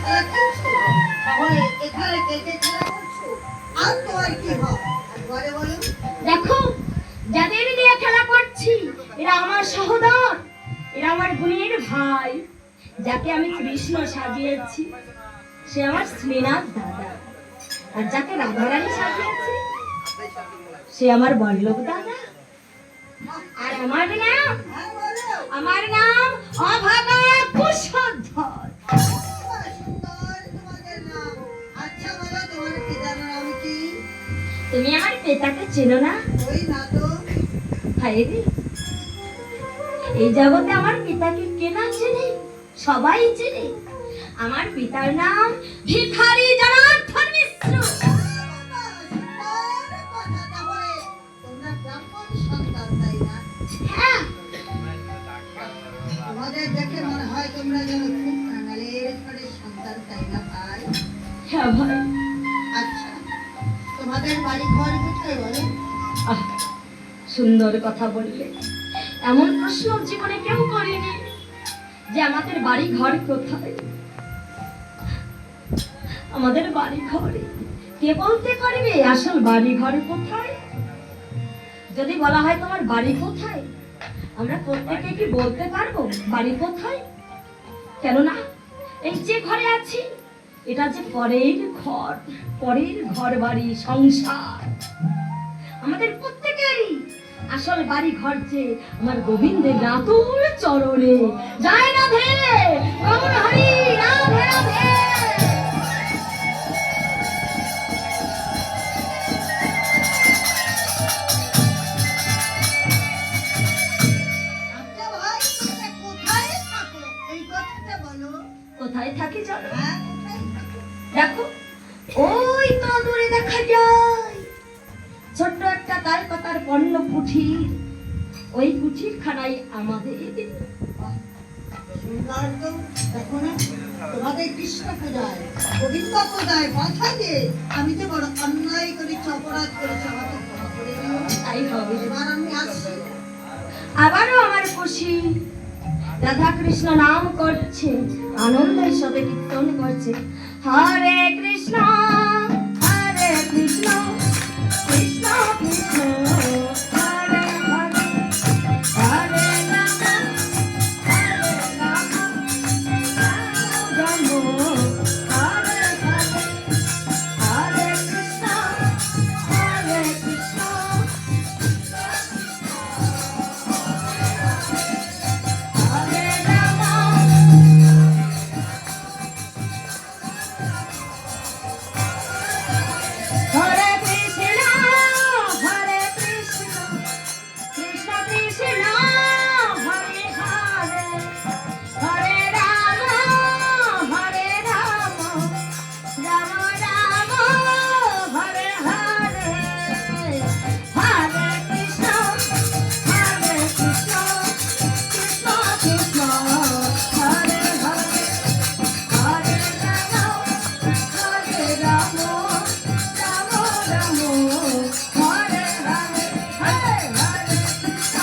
খেলা খেলছো, তাহলে এখানে কে কে খেলা করছো, আর তোমার কি হয় একবারে বলো। দেখো, যাদের নিয়ে খেলা করছি এরা আমার সহোদর, এরা আমার বোনের ভাই। যাকে আমি কৃষ্ণ সাজিয়েছি সে আমার শ্রীনাথ দাদা, আর যাকে রাধারানী সাজিয়েছি সে আমার বল্লভ দাদা। আর আমার নাম হ্যাঁ বলো। অভাগা কুশধ্বর। সুন্দর তোমাদের নাম। আচ্ছা বলো তোমার পিতার নাম কি? তুমি আমার পিতাকে চেনো না? ওই না তো। হায় রে, এই জগতে আমার পিতাকে কে না চেনে? সবাই চেনে। আমার পিতার নাম ভিখারি জনার্দন মিশ্র। বাবা, সুন্দর কথা। তাহলে তোমরা ব্রাহ্মণ সন্তান, তাই না? হ্যাঁ, তোমাদের দেখে মনে হয় তোমরা যেন খুব কাঙালের ঘরের সন্তান, তাই না ভাই? হ্যাঁ ভাই। আচ্ছা, তোমাদের বাড়ি ঘর কোথায় বলো? আহ, সুন্দর কথা বললে। এমন প্রশ্ন জীবনে কেউ করেনি যে আমাদের বাড়ি ঘর কোথায়। আমাদের বাড়ি ঘরে কে বলতে পারবে আসল বাড়ি ঘর কোথায়? যদি বলা হয় তোমার বাড়ি কোথায়, আমরা প্রত্যেকে কি বলতে পারবো বাড়ি কোথায়? কেননা এই যে ঘরে আছি এটা যে পরের ঘর, পরের ঘর বাড়ি সংসার। আমাদের প্রত্যেকেরই আসল বাড়ি ঘর যে আমার গোবিন্দের রাতুল চরণে। যায় রাধে, গৌর হরি, রাধে রাধে। আচ্ছা ভাই, তোমরা কোথায় থাকো এই কথাটা বলো। কোথায় থাকি জানো? হ্যাঁ, কোথায় থাকো? দেখো, ওই তো দূরে দেখা যায় ছোট্ট একটা তালপাতার পণ্য কুঠির। ওই কুঠির খানাই আমাদের। সুন্দর তো। দেখো না, তোমাদের কৃষ্ণ পূজায়, গোবিন্দ পূজায় কথা দিয়ে আমি তো বড় অন্যায় করেছি, অপরাধ করেছি, আমাকে ক্ষমা করে দিও। তাই হবে। এবার আমি আসছি। আবারও আমার খুশি রাধা কৃষ্ণ নাম করছে, আনন্দের সাথে কীর্তন করছে। হরে কৃষ্ণ, হরে কৃষ্ণ, কৃষ্ণ কৃষ্ণ হরে হরে, হরে রাম, হরে রাম, রাম হরে হরে, হরে কৃষ্ণ, হরে কৃষ্ণ, হরে রাম। হরে কৃষ্ণ, হরে কৃষ্ণ, কৃষ্ণ কৃষ্ণ হরে হরে, হরে রাম, হরে রাম, রাম রাম হরে হরে, হরে কৃষ্ণ, হরে কৃষ্ণ, কৃষ্ণ কৃষ্ণ হরে হরে, হরে রাম, হরে রাম, রাম রাম হরে হরে, হরে হরে কৃষ্ণ।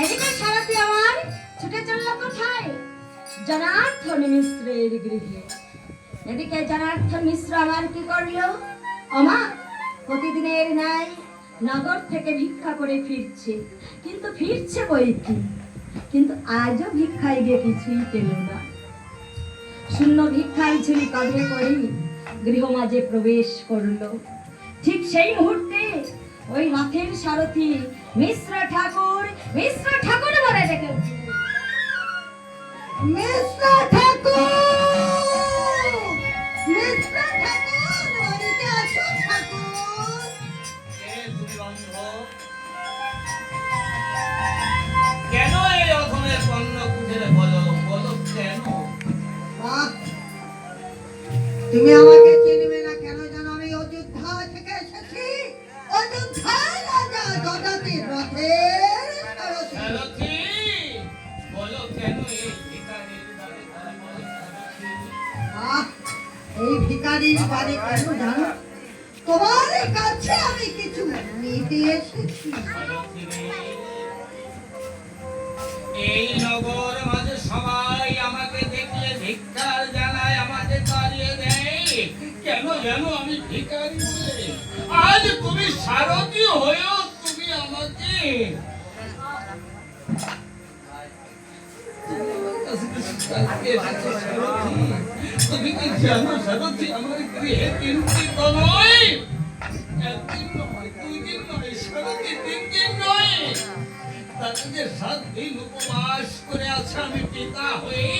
এদিকে সারাটি আমার ছুটে চলল কোথায়? জনার্দন মিশ্রের গৃহে। এদিকে জনার্দন মিশ্র আমার কি করলো? আমার প্রতিদিনের ন্যায় নগর থেকে ভিক্ষা করে ফিরছে, কিন্তু ফিরছে বইকি, কিন্তু আজও ভিক্ষায় গিয়ে কিছুই পেল না। শূন্য ভিক্ষায় ঝুলি কাঁধে করে গৃহ মাঝে প্রবেশ করলো। ঠিক সেই মুহূর্তে ওই রথের সারথি মিশ্র ঠাকুর, মিশ্র ঠাকুর বলে ডেকে উঠল। মিশ্র ঠাকুর, মিশ্র ঠাকুর, বাড়িতে আসো ঠাকুর। কেন এই রকমের পণ্য কুঠিরে বলো বলো কেন? বাহ, তুমি আমাকে চিনবে না কেন জানো? আমি অযোধ্যা থেকে এসেছি। অযোধ্যা রাজা জগতের রথের সারথি। সারথি, বলো কেন এই ভিখারির দলে দলে বলো সারথি? বাহ, এই ভিখারির বাড়ি কেন জানো? তোমার কাছে আমি কিছু নিতে এসেছি। এই নগর মাঝে সবাই আমাকে দেখলে ভিক্ষার জানায়, আমাকে তাড়িয়ে দেয়। কেন জানো আমি ভিখারি বলে? আজ তুমি সারথি হয়েও তুমি আমাকে তুমি কি জানো সারথি আমার গৃহে 3টি নয়, 1 দিন নয়, 2 দিন নয়, সারথি 3 দিন নয়, তারা যে 7 দিন উপবাস করে আছে আমি পিতা হয়ে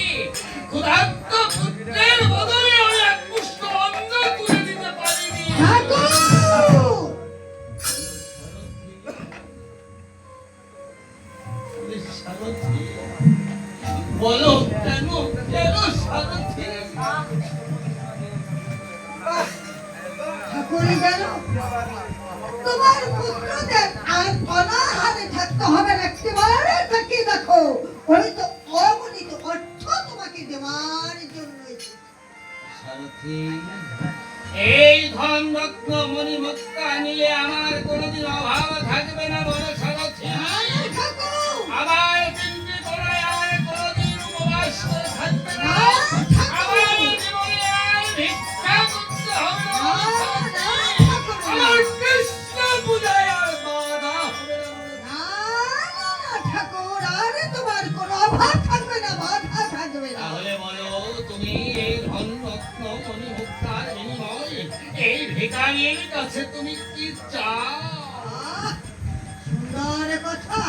ক্ষুধার্ত পুত্রের বদলে আমি এক পুষ্ট অন্ন তুলে দিতে পারিনি। ঠাকুর! সারথি বলো কেন, কেন সারথি? ঠাকুরই জানো, তোমার পুত্রদের আর অনাহারে থাকতে হবে না। একেবারে তাকিয়ে দেখো, ওই তো অগণিত অর্থ তোমাকে দেওয়ার জন্য এসেছে। সারথি, এই ধন রত্ন মণি মুক্তা নিয়ে আমার কোনোদিন অভাব থাকবে না বলো সারথি। আরে ঠাকুর! আমার 3টি তলায় আর কোনোদিন উপবাস করে থাকবে না। আরে ঠাকুর! আমার জীবনে আর ভিক্ষা করতে হবে না। আরে ঠাকুর! আমার কৃষ্ণ পূজায় আর বাধা হবে না। না, ঠাকুর, আরে তোমার কোনো অভাব থাকবে না, বাধা থাকবে না। তাহলে বলো তুমি এই ধন রত্ন মণি মুক্তার বিনিময়ে এই ভিখারির কাছে তুমি কি চাও? আহ, সুন্দর কথা।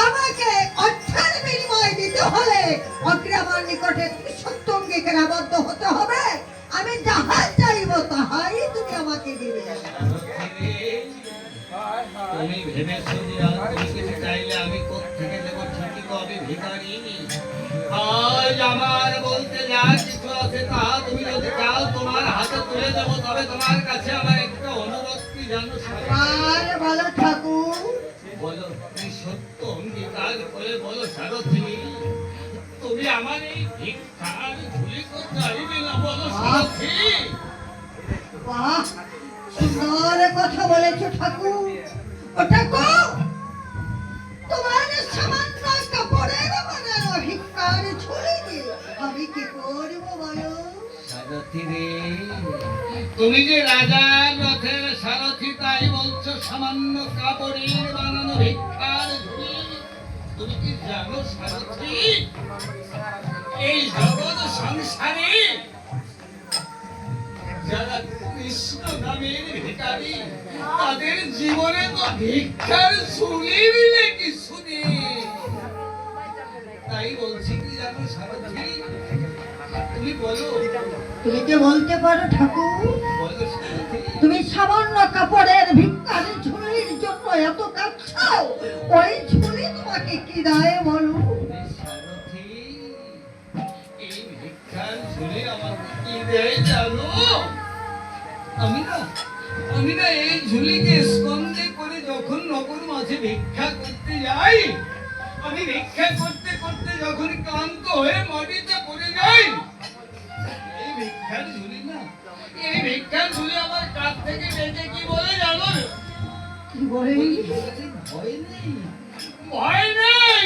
আমাকে অর্থের বিনিময় দিতে হলে অগ্রে আমার নিকটে সত্যঙ্গিকে আবদ্ধ হতে হবে। আমি যাহা চাইব তাহাই তুমি আমাকে দিবে। তুমি ভেবেছো যে আর তুমি কিছু চাইলে আমি কোত্থেকে দেবো? ঠিকই তো আমি ভিখারি। আজ আমার বলতে যা কিছু আছে তা তুমি যদি চাও তোমার হাতে তুলে দেবো। তবে তোমার কাছে আমার একটা অনুরোধ কি জানো সারথি? আর বলো ঠাকুর। বলো তুমি সত্য অঙ্গীকার করে বলো সারথি, তুমি আমার এই ভিক্ষার ঝুলি তো চাইবে না বলো সারথি? বাহ, সুন্দর কথা বলেছো ঠাকুর। ও ঠাকুর, তোমার সামান্য কাপড়ের বানানো ভিক্ষার ঝুলি দিয়ে আমি কি করব বলো? সারথি রে, তুমি যে রাজার রথের সারথি তাই বলছো সামান্য কাপড়ের বানানো ভিক্ষার ঝুলি? তুমি কি জানো সারথি, এই জগৎ সংসারে যারা কৃষ্ণ নামের ভিখারি তাদের জীবনে তো ভিক্ষার ঝুলি মিলে কিছু নেই। তাই বলছি কি জানো সারথি, তুমি বলো, তুমি কি বলতে পারো ঠাকুর? বলো সারথি। তুমি সামান্য কাপড়ের ভিক্ষার ঝুলির জন্য এত কাঁদছো? ওই ঝুলি তোমাকে কি দেয় বলো? সারথি, এই ভিক্ষার ঝুলি আমাকে কি দেয় জানো? আমি না এই ঝুলিকে স্কন্ধে করে যখন নগর মাঝে ভিক্ষা করতে যাই, আমি ভিক্ষা করতে করতে যখন ক্লান্ত হয়ে মাটিতে পড়ে যাই, এই ভিক্ষার ঝুলি না, এই ভিক্ষার ঝুলি আমার কাছ থেকে বেঁচে কি বলে জানো? কি বলে? ভয় নেই, ভয় নেই,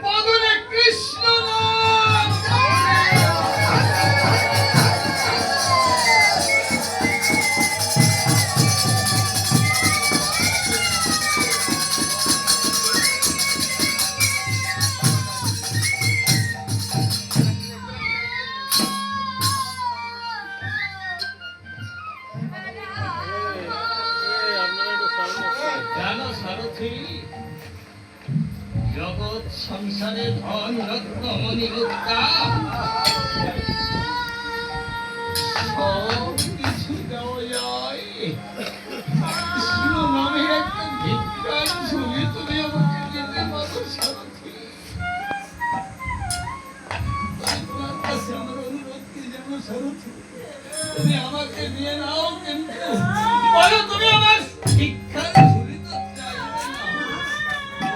বদলে কৃষ্ণ নাম। জানো সারথি, জগৎ সংসারে ধন রত্ন মণি মুক্তা সব কিছু দেওয়া যায়, কৃষ্ণ নামের একটা ভিক্ষার ঝুলি তুমি আমাকে দিতে পারো সারথি? তোমার কাছে আমার অনুরোধ কি জানো সারথি, তুমি আমাকে নিয়ে নাও, কিন্তু বলো তুমি আমার ভিক্ষার ঝুলি তো চাইবে না।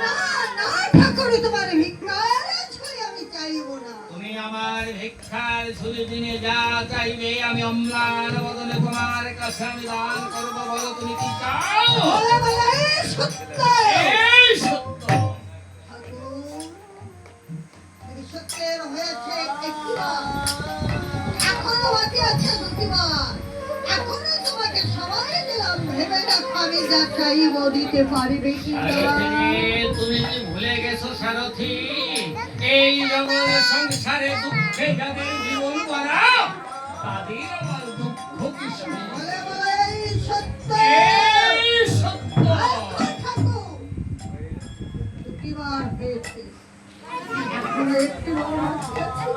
না, না ঠাকুর, তোমার ভিক্ষার ঝুলি আমি চাইব না। তুমি আমার ভিক্ষার ঝুলি দিনে যা চাইবে আমি অম্লান বদলে তোমার কাছে আমি দান করব। বলো তুমি কি চাও? বলে বলে এই সত্য। এই সত্য। ঠাকুর, এই সত্যের হয়েছে একটি বার। এখনো বাকি আছে দুটি বার। এখনো তোমাকে সময় দিলাম, ভেবে দেখো আমি যা চাইব দিতে পারিবে কি না। সারথী, তুমি কি ভুলে গেছো সারথী? এই জগৎ সংসারে দুঃখে যাদের জীবন গড়া তাদের আমার দুঃখ কৃষ্ণ। বলে বলে এই সত্য। এই সত্য। এখন ঠাকুর, দুটি বার হয়েছে, এখনো একটি বার বাকি আছে।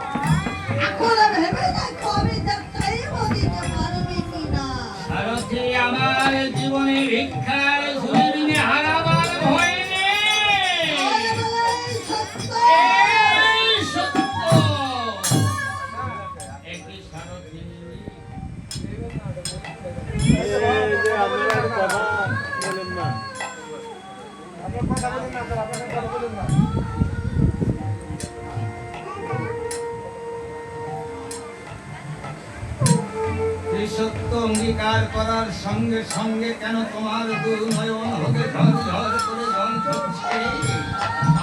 এখনো ভেবে দেখো আমি যা চাইব দিতে পারবে কি না। সারথী, আমার জীবনে ভিক্ষার ঝুলি দিনে হারাবার ভয় নেই। বলে বলে এই সত্য। এই সত্য। একই সারথী, এই সত্য অঙ্গীকার করার সঙ্গে সঙ্গে কেন তোমার দুর্নয়ন হতে ঝরঝর করে জল ঝরছে?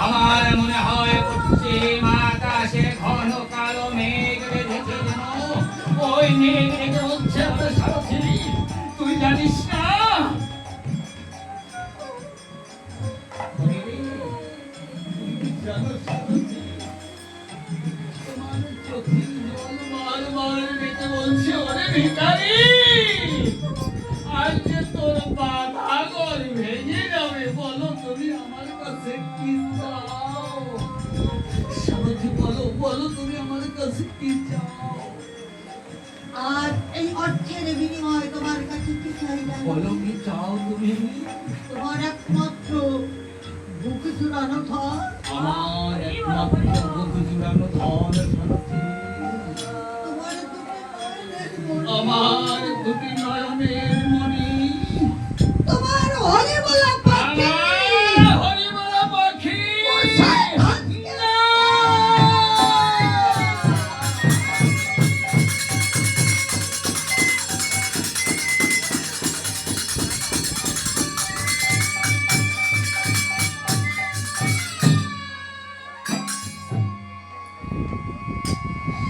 আমার মনে হয় পশ্চিম আকাশে ঘন কালো মেঘ বেঁধেছে যেন। ওই মেঘ রেখে হচ্ছে আমার সারথী, তুই জানিস না? তুই জানো সারথী, তোমার চোখের জল বারবার বেঁকে বলছে, ওরে ভিখারি, আজ যে তোর বাধা ঘর ভেঙে যাবে। বলো তুমি আমার কাছে কি চাও? সারথী, বলো বলো তুমি আমার কাছে কি চাও? আর এই অর্থের বিনিময়ে তোমার কাছে কি চাই জানো? বলো কি চাও তুমি? তোমার একমাত্র বুক জুড়ানো ধন। আমার একমাত্র বুক জুড়ানো ধন সারথী। তোমার দুটি নয়নের মণি। আমার দুটি নয়নের মণি। তোমার হরি বলা পাখি। আমার হরিবলা পাখি। না!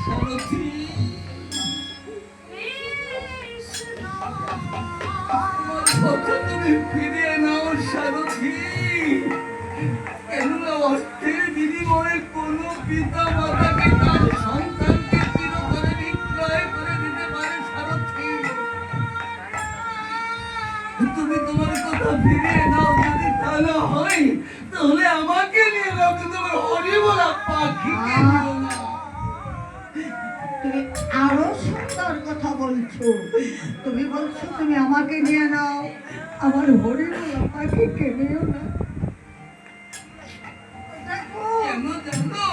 সারথী, আমার কথা তুমি ফিরিয়ে নাও সারথী। কেননা অর্থের বিনিময়ে কোনো পিতা মাতাকে তার সন্তানকে চিরতরে বিক্রয় করে দিতে পারে সারথী। তুমি তোমার কথা ফিরিয়ে নাও। যদি তা না হয় তাহলে আমাকে নিয়ে নাও, কিন্তু আমার হরিবলা পাখিকে নিও না। তুমি আরো সুন্দর কথা বলছো। তুমি বলছো তুমি আমাকে নিয়ে নাও, আমার হরি বলা পাখিকে নিও না। দেখো, কেন জানো?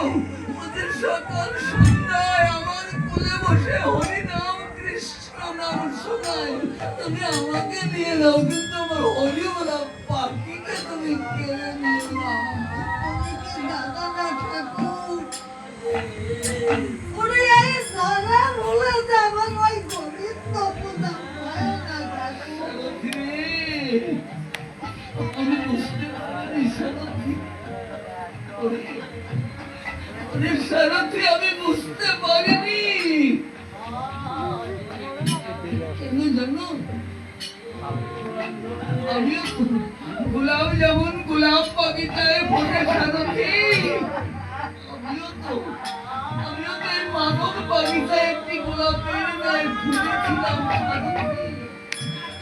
ওদের সকল সন্ধ্যায় আমার কোলে বসে হরি নাম কৃষ্ণ নাম শোনায়। তুমি আমাকে নিয়ে নাও, কিন্তু আমার হরি বলা পাখিকে তুমি কেড়ে নিও না। তুমি কি জানো না ঠাকুর? ওরে এই সারা বলে যে আমার ওই গোবিন্দ পূজা হয় না ঠাকুর। সারথী, আমি বুঝতে পারি সারথী। ওরে সারথী, আমি বুঝতে পারিনি। কেন জানো? আমিও গোলাপ যেমন গোলাপ বাগিচায় ফোটে সারথী, আমিও তো এই মানব বাগিচায় একটি গোলাপের গায়ে ফুটেছিলাম সারথী।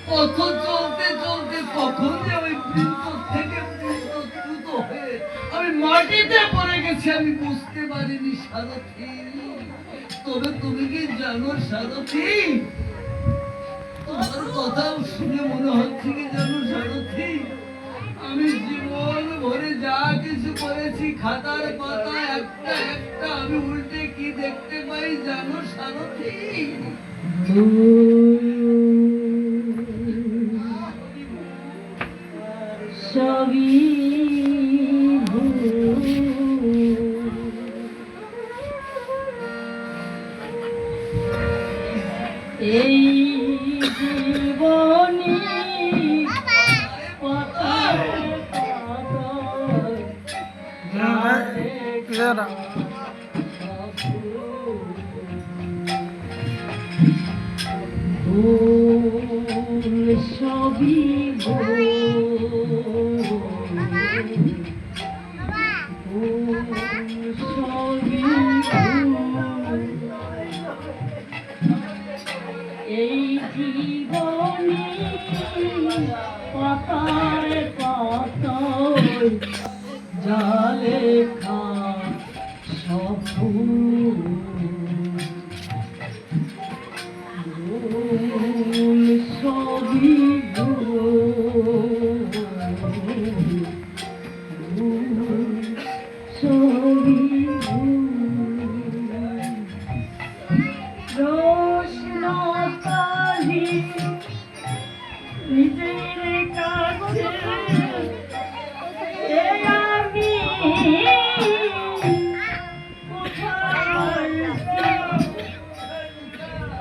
পথ চলতে চলতে কখন যে ওই বৃন্ত থেকে বৃন্তচ্যুত হয়ে আমি মাটিতে পড়ে গেছি আমি বুঝতে পারিনি সারথী। তবে তুমি কি জানো সারথী, তোমার কথা শুনে মনে হচ্ছে কি জানো সারথী, আমি জীবন ভরে যা কিছু করেছি খাতার পাতা একটা একটা আমি উল্টে কি দেখতে পাই জানো সারথী? সবই ভুল। এই জীবনী পাতায় পাতায় ভুল সবই ভুল সবই ভুল। এই জীবনী পাতায় পাতায় যা লেখা সব ভুল সবই ভুল সবই ভুল। প্রশ্ন কালি নিজের কাছে এ আমি কোথায়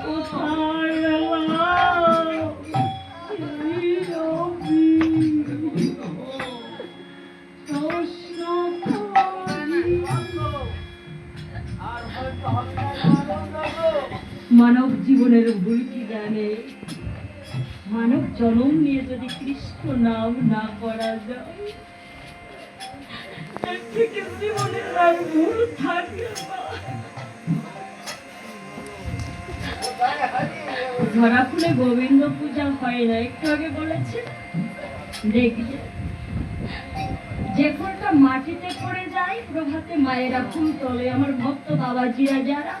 কোথায় এলাম? এই আমি প্রশ্ন কালি। মানব জীবনের ভুল কি জানে? মানব জন্ম নিয়ে যদি কৃষ্ণ নাম না করা যায় এর থেকে জীবনের আর ভুল থাকে না। ধরা ফুলে গোবিন্দ পূজা হয় না, একটু আগে বলেছে। দেখবে যে ফুলটা মাটিতে পড়ে যায় প্রভাতে মায়েরা ফুল তোলে। আমার ভক্ত বাবাজিরা যারা,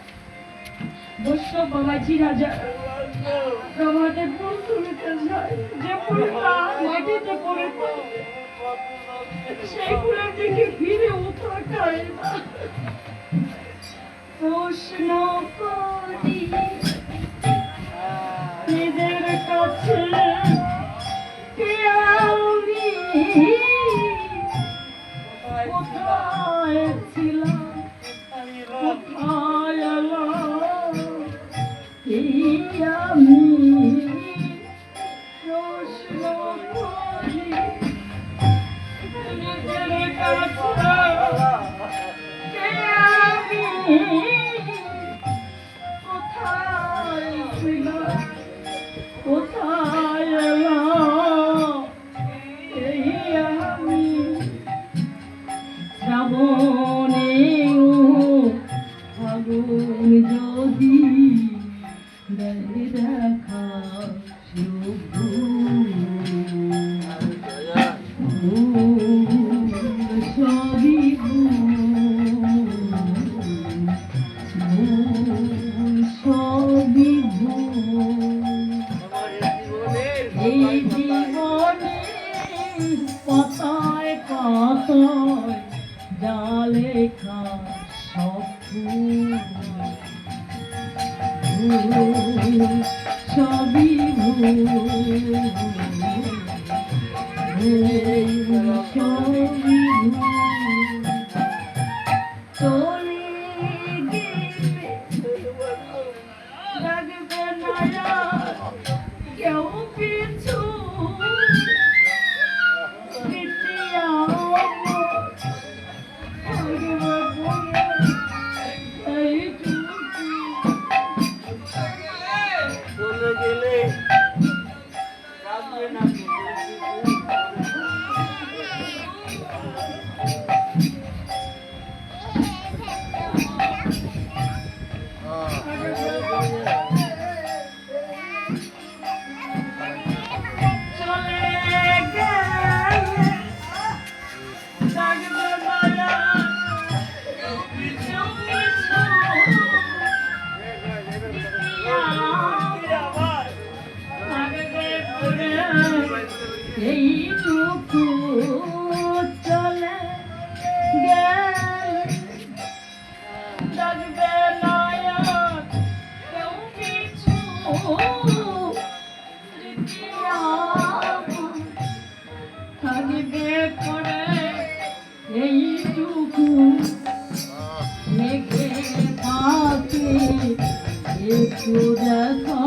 বৈষ্ণব বাবাজিরা যারা প্রভাতে ফুল তুলতে যায়, যে ফুলটা মাটিতে পড়ে থাকে সেই ফুলের দিকে ফিরে তাকায় না। প্রশ্ন করি নিজের কাছে কে আমি কোথায় ছিলাম কোথায় এলাম? এই আমি প্রশ্ন করি নিজের কাছে কে আমি কোথায় ছিলাম কোথায় এলাম? এই আমি শ্রাবণেও ফাগুন যদি দেয় দেখা শুভ সবই সবই এই জীবনে পাতায় পাতায় যা লেখা সব ভুল সবই ভুল সবই ভুল। চলে গেলে লাগবে না কেউ পিছু স্মৃতি চলে গেলে রাখবে না এইটুকু চলে গেল লাগবে না কেউ কিছু স্মৃতি থাকবে পড়ে এইটুকু মেঘে পাখি একটু দেখো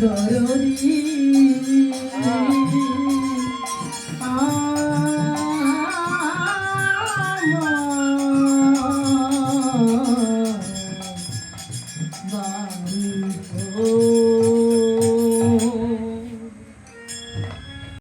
দরদ